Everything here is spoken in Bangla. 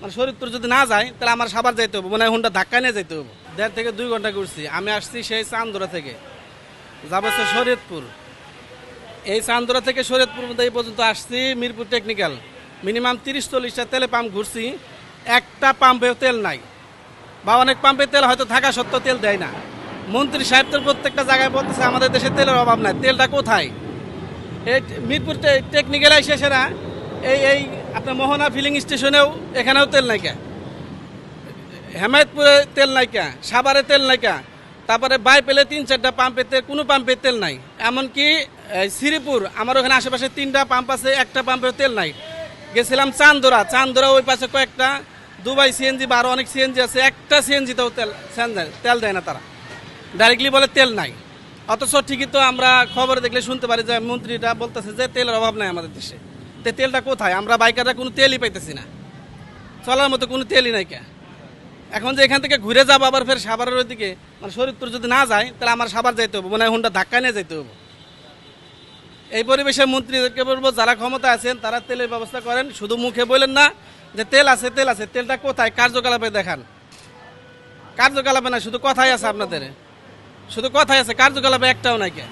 মানে শরীরপুর যদি না যায় তাহলে আমার সাবার যাইতে হবে, মানে হুন্ডা ধাক্কা নিয়ে যাইতে হবে। 1.5 থেকে 2 ঘন্টা ঘুরছি। আমি আসছি সেই চান্দুরা থেকে, যাবো হচ্ছে শরীয়তপুর। এই চান্দুরা থেকে শরীয়তপুর মধ্যে এই পর্যন্ত আসছি মিরপুর টেকনিক্যাল। মিনিমাম 30-40টা তেলে পাম্প ঘুরছি, একটা পাম্পেও তেল নাই, বা অনেক পাম্পে তেল হয়তো থাকা সত্ত্বেও তেল দেয় না। মন্ত্রী সাহেব তো প্রত্যেকটা জায়গায় বলতেছে আমাদের দেশে তেলের অভাব নাই, তেলটা কোথায়? এই মিরপুর টেকনিক্যাল এসে সেরা এই আপনার মোহনা ফিলিং স্টেশনেও এখানেও তেল নাইকা, হেমায়তপুরে তেল নাইকা, সাভারে তেল নাইকা, তারপরে বাইপেলে 3-4টা পাম্পে তেল, কোনো পাম্পে তেল নাই। এমনকি শ্রীপুর, আমার ওখানে আশেপাশে 3টা পাম্প আছে, একটা পাম্পেও তেল নাই। গেছিলাম চান্দোরা ওই পাশে কয়েকটা দুবাই সিএনজি বা আরও অনেক সিএনজি আছে, একটা সিএনজিতেও তেল দেয় না তারা, ডাইরেক্টলি বলে তেল নাই। অথচ ঠিকই তো আমরা খবরে দেখলে শুনতে পারি যে মন্ত্রীটা বলতেছে যে তেলের অভাব নাই আমাদের দেশে। তো তেলটা কোথায়? আমরা বাইকাররা কোনো তেলই পাইতেছি না, চলার মতো কোনো তেলই নাই কে। এখন যে এখান থেকে ঘুরে যাবো আবার ফের সাভারের ওইদিকে, মানে শরীরপুর যদি না যায় তাহলে আমার সাভার যাইতে হবে, মানে হুন্ডা ধাক্কা নিয়ে যাইতে হবে। এই পরিবেশে মন্ত্রীদেরকে বলবো যারা ক্ষমতা আছেন তারা তেলের ব্যবস্থা করেন, শুধু মুখে বলেন না যে তেল আছে তেল আছে, তেলটা কোথায়? কার্যকলাপে দেখান। কার্যকলাপে না, শুধু কথাই আছে আপনাদের, শুধু কথাই আছে, কার্যকলাপে একটাও নাই কে।